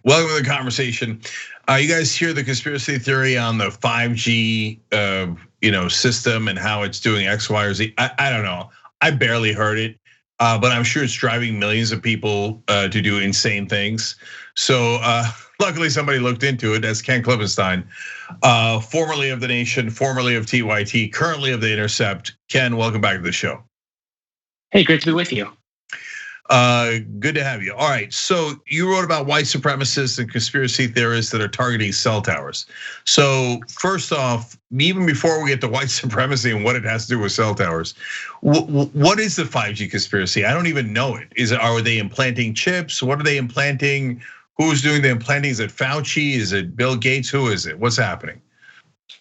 Welcome to the conversation. You guys hear the conspiracy theory on the 5G, system and how it's doing X, Y, or Z? I don't know. I barely heard it, but I'm sure it's driving millions of people to do insane things. So luckily, somebody looked into it. That's Cenk Klippenstein, formerly of The Nation, formerly of TYT, currently of The Intercept. Ken, welcome back to the show. Hey, great to be with you. Good to have you. All right, so you wrote about white supremacists and conspiracy theorists that are targeting cell towers. So first off, even before we get to white supremacy and what it has to do with cell towers, what is the 5G conspiracy? I don't even know it. Are they implanting chips? What are they implanting? Who's doing the implanting? Is it Fauci? Is it Bill Gates? Who is it? What's happening?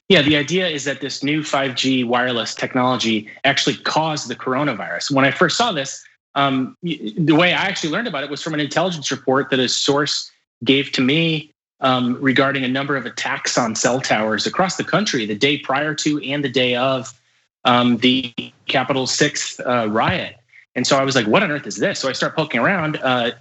Yeah, the idea is that this new 5G wireless technology actually caused the coronavirus. When I first saw this, the way I actually learned about it was from an intelligence report that a source gave to me regarding a number of attacks on cell towers across the country the day prior to and the day of the Capitol 6th riot. And so I was like, what on earth is this? So I start poking around.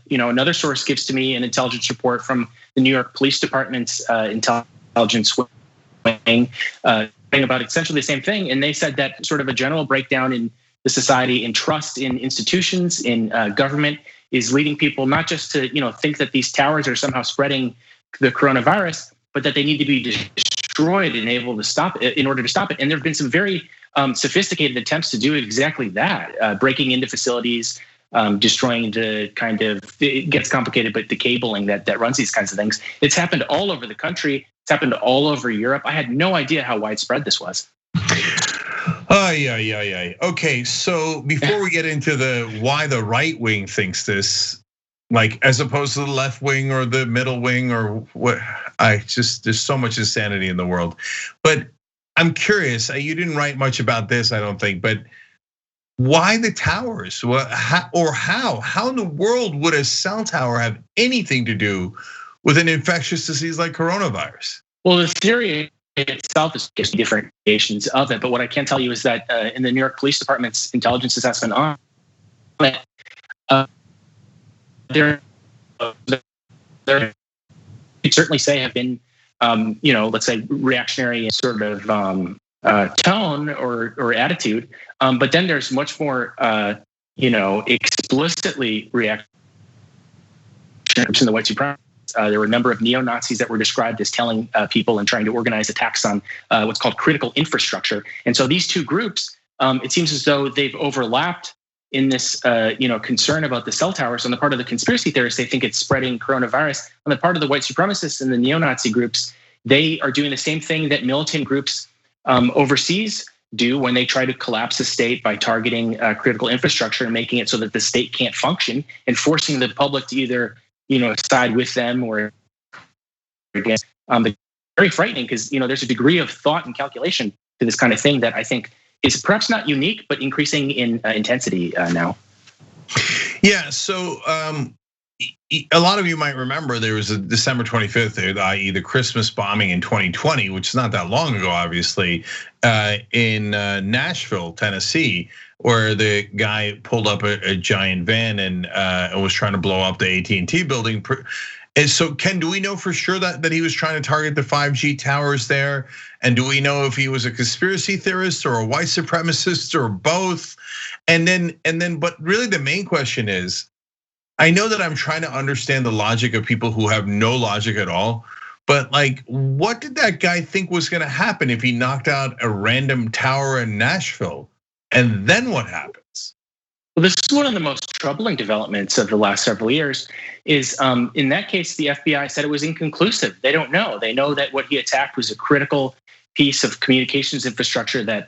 Another source gives to me an intelligence report from the New York Police Department's intelligence wing about essentially the same thing. And they said that sort of a general breakdown in the society and trust in institutions, in government, is leading people not just to think that these towers are somehow spreading the coronavirus, but that they need to be destroyed and able to stop it in order to stop it. And there have been some very sophisticated attempts to do exactly that, breaking into facilities, destroying the kind of, it gets complicated, but the cabling that runs these kinds of things. It's happened all over the country. It's happened all over Europe. I had no idea how widespread this was. Yeah. Okay, so before we get into the why the right wing thinks this, like as opposed to the left wing or the middle wing or what, there's so much insanity in the world. But I'm curious, you didn't write much about this, I don't think, but why the towers? How in the world would a cell tower have anything to do with an infectious disease like coronavirus? Well, the theory itself is just different variations of it. But what I can tell you is that in the New York Police Department's intelligence assessment on it, there you'd certainly say have been, let's say reactionary sort of tone or attitude. But then there's much more, explicitly reactionary in the white supremacists. There were a number of neo-Nazis that were described as telling people and trying to organize attacks on what's called critical infrastructure. And so these two groups, it seems as though they've overlapped in this, concern about the cell towers. On the part of the conspiracy theorists, they think it's spreading coronavirus. On the part of the white supremacists and the neo-Nazi groups, they are doing the same thing that militant groups overseas do when they try to collapse the state by targeting critical infrastructure and making it so that the state can't function and forcing the public to either side with them or against. Very frightening because there's a degree of thought and calculation to this kind of thing that I think is perhaps not unique, but increasing in intensity now. Yeah. So a lot of you might remember there was a December 25th, i.e., the Christmas bombing in 2020, which is not that long ago, obviously, in Nashville, Tennessee, where the guy pulled up a giant van and was trying to blow up the AT&T building. And so, Ken, do we know for sure that he was trying to target the 5G towers there? And do we know if he was a conspiracy theorist or a white supremacist or both? And then, but really the main question is, I know that I'm trying to understand the logic of people who have no logic at all, but like, what did that guy think was gonna happen if he knocked out a random tower in Nashville? And then what happens? Well, this is one of the most troubling developments of the last several years is in that case, the FBI said it was inconclusive. They don't know. They know that what he attacked was a critical piece of communications infrastructure that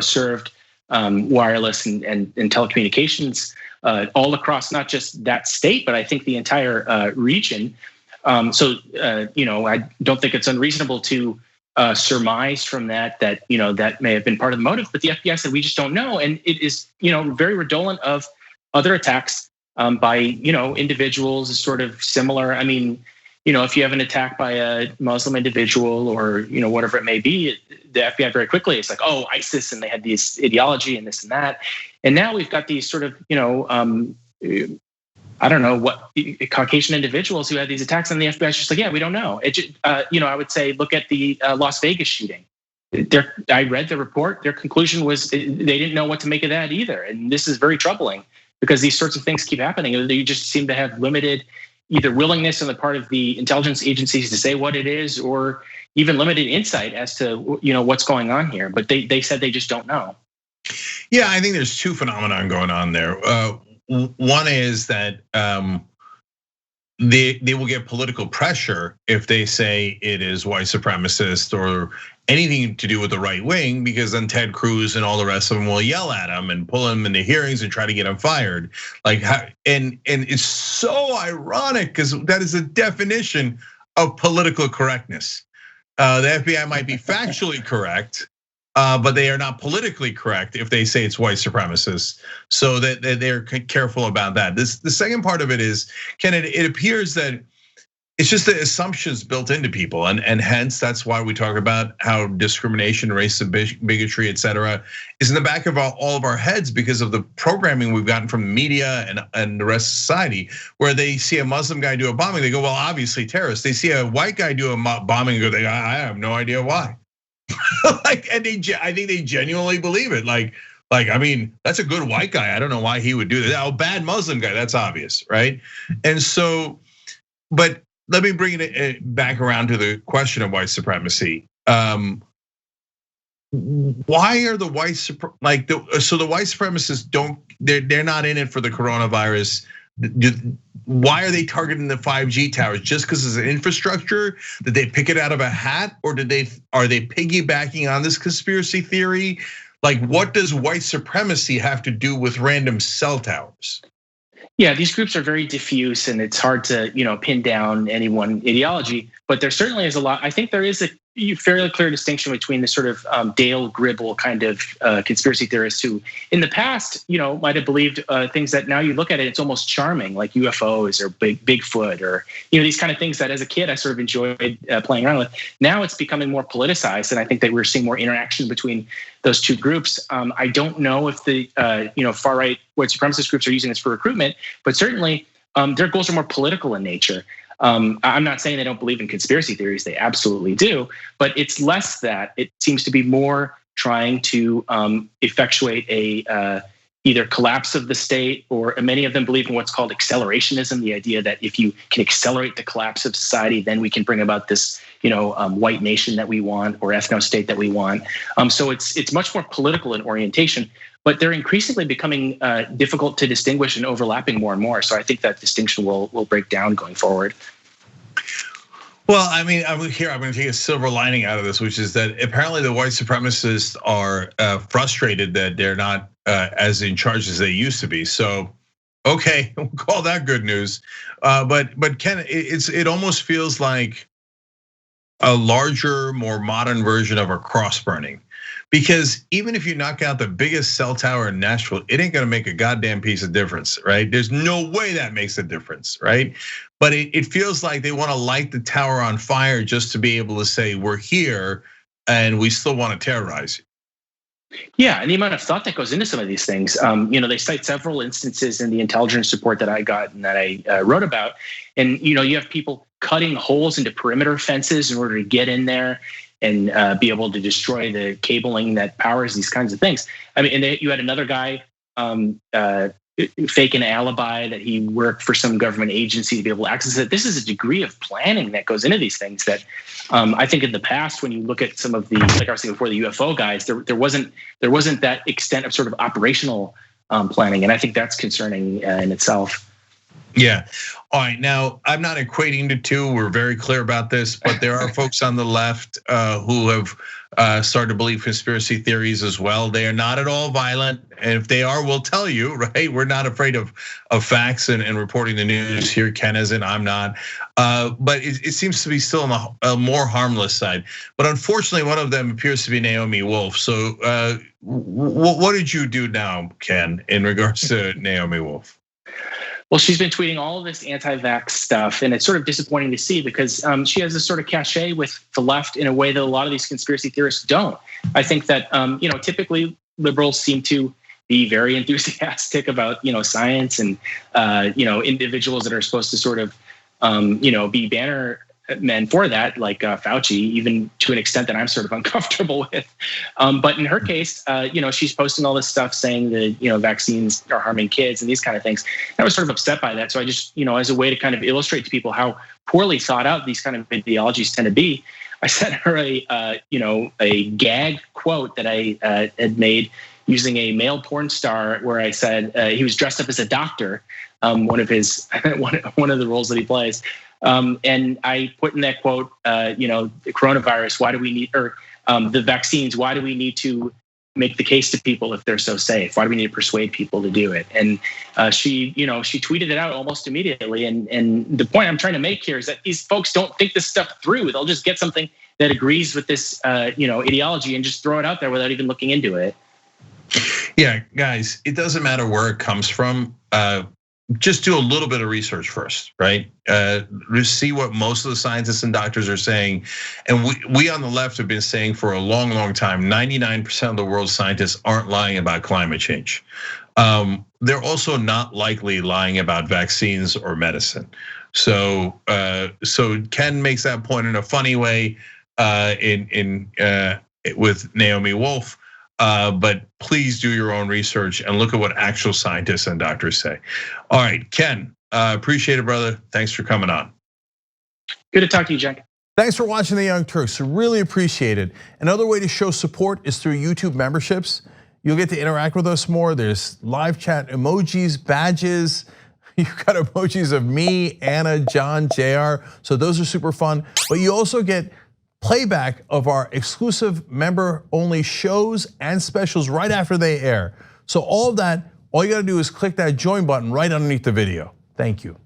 served wireless and telecommunications all across not just that state, but I think the entire region. So I don't think it's unreasonable to surmise from that that may have been part of the motive, but the FBI said we just don't know, and it is very redolent of other attacks by individuals is sort of similar. I mean, if you have an attack by a Muslim individual or whatever it may be, the FBI very quickly it's like, oh, ISIS, and they had this ideology and this and that, and now we've got these sort of I don't know what Caucasian individuals who had these attacks, and the FBI is just like, yeah, we don't know. It just, I would say, look at the Las Vegas shooting. I read the report. Their conclusion was they didn't know what to make of that either, and this is very troubling because these sorts of things keep happening. They just seem to have limited either willingness on the part of the intelligence agencies to say what it is, or even limited insight as to what's going on here. But they said they just don't know. Yeah, I think there's two phenomenon going on there. One is that they will get political pressure if they say it is white supremacist or anything to do with the right wing, because then Ted Cruz and all the rest of them will yell at him and pull him into hearings and try to get him fired. And it's so ironic because that is a definition of political correctness. The FBI might be factually correct, but they are not politically correct if they say it's white supremacists. So that they're careful about that. The second part of it is, Ken, it appears that it's just the assumptions built into people, and hence that's why we talk about how discrimination, racism, bigotry, et cetera, is in the back of all of our heads because of the programming we've gotten from the media and the rest of society, where they see a Muslim guy do a bombing, they go, well, obviously terrorists. They see a white guy do a bombing and go, I have no idea why. I think they genuinely believe it. I mean, that's a good white guy. I don't know why he would do that. Oh, bad Muslim guy, that's obvious, right? And so, but let me bring it back around to the question of white supremacy. Why are the white so the white supremacists they're not in it for the coronavirus? Why are they targeting the 5G towers? Just because it's an infrastructure? Did they pick it out of a hat, or are they piggybacking on this conspiracy theory? What does white supremacy have to do with random cell towers? Yeah, these groups are very diffuse, and it's hard to pin down any one ideology. But there certainly is a lot. I think there is a fairly clear distinction between the sort of Dale Gribble kind of conspiracy theorists who, in the past, might have believed things that now you look at it, it's almost charming, like UFOs or Bigfoot or these kind of things that as a kid I sort of enjoyed playing around with. Now it's becoming more politicized, and I think that we're seeing more interaction between those two groups. I don't know if the far right white supremacist groups are using this for recruitment, but certainly their goals are more political in nature. I'm not saying they don't believe in conspiracy theories; they absolutely do. But it's less that. It seems to be more trying to effectuate a either collapse of the state, or many of them believe in what's called accelerationism, the idea that if you can accelerate the collapse of society, then we can bring about this white nation that we want, or ethno state that we want. So it's much more political in orientation. But they're increasingly becoming difficult to distinguish and overlapping more and more. So I think that distinction will break down going forward. Well, I mean, I'm going to take a silver lining out of this, which is that apparently the white supremacists are frustrated that they're not as in charge as they used to be. So, okay, we'll call that good news. But Ken, it almost feels like a larger, more modern version of a cross burning. Because even if you knock out the biggest cell tower in Nashville, it ain't gonna make a goddamn piece of difference, right? There's no way that makes a difference, right? But it feels like they wanna light the tower on fire just to be able to say we're here and we still wanna terrorize you. Yeah, and the amount of thought that goes into some of these things. They cite several instances in the intelligence report that I got and that I wrote about. And you have people cutting holes into perimeter fences in order to get in there and be able to destroy the cabling that powers these kinds of things. I mean, and you had another guy fake an alibi that he worked for some government agency to be able to access it. This is a degree of planning that goes into these things that I think in the past, when you look at some of the, like I was saying before, the UFO guys, there wasn't that extent of sort of operational planning, and I think that's concerning in itself. Yeah. All right. Now, I'm not equating the two. We're very clear about this, but there are folks on the left who have started to believe conspiracy theories as well. They are not at all violent. And if they are, we'll tell you, right? We're not afraid of facts and reporting the news here. Ken isn't, I'm not. But it seems to be still on a more harmless side. But unfortunately, one of them appears to be Naomi Wolf. So what did you do now, Ken, in regards to Naomi Wolf? Well, she's been tweeting all of this anti-vax stuff, and it's sort of disappointing to see because she has this sort of cachet with the left in a way that a lot of these conspiracy theorists don't. I think that typically liberals seem to be very enthusiastic about science and individuals that are supposed to sort of be banner men for that, like Fauci, even to an extent that I'm sort of uncomfortable with. But in her case, she's posting all this stuff saying that vaccines are harming kids and these kind of things. And I was sort of upset by that. So I just as a way to kind of illustrate to people how poorly thought out these kind of ideologies tend to be, I sent her a gag quote that I had made using a male porn star, where I said he was dressed up as a doctor, one of the roles that he plays. And I put in that quote, the coronavirus, why do we need, or the vaccines, why do we need to make the case to people if they're so safe? Why do we need to persuade people to do it? And she tweeted it out almost immediately. And the point I'm trying to make here is that these folks don't think this stuff through. They'll just get something that agrees with this, ideology and just throw it out there without even looking into it. Yeah, guys, it doesn't matter where it comes from. Just do a little bit of research first, right? Just see what most of the scientists and doctors are saying. And we on the left have been saying for a long, long time, 99% of the world's scientists aren't lying about climate change. They're also not likely lying about vaccines or medicine. So Ken makes that point in a funny way with Naomi Wolf. But please do your own research and look at what actual scientists and doctors say. All right, Ken, appreciate it, brother. Thanks for coming on. Good to talk to you, Cenk. Thanks for watching The Young Turks. Really appreciate it. Another way to show support is through YouTube memberships. You'll get to interact with us more. There's live chat emojis, badges. You've got emojis of me, Anna, John, JR. So those are super fun. But you also get playback of our exclusive member-only shows and specials right after they air. So all of that, all you gotta do is click that join button right underneath the video. Thank you.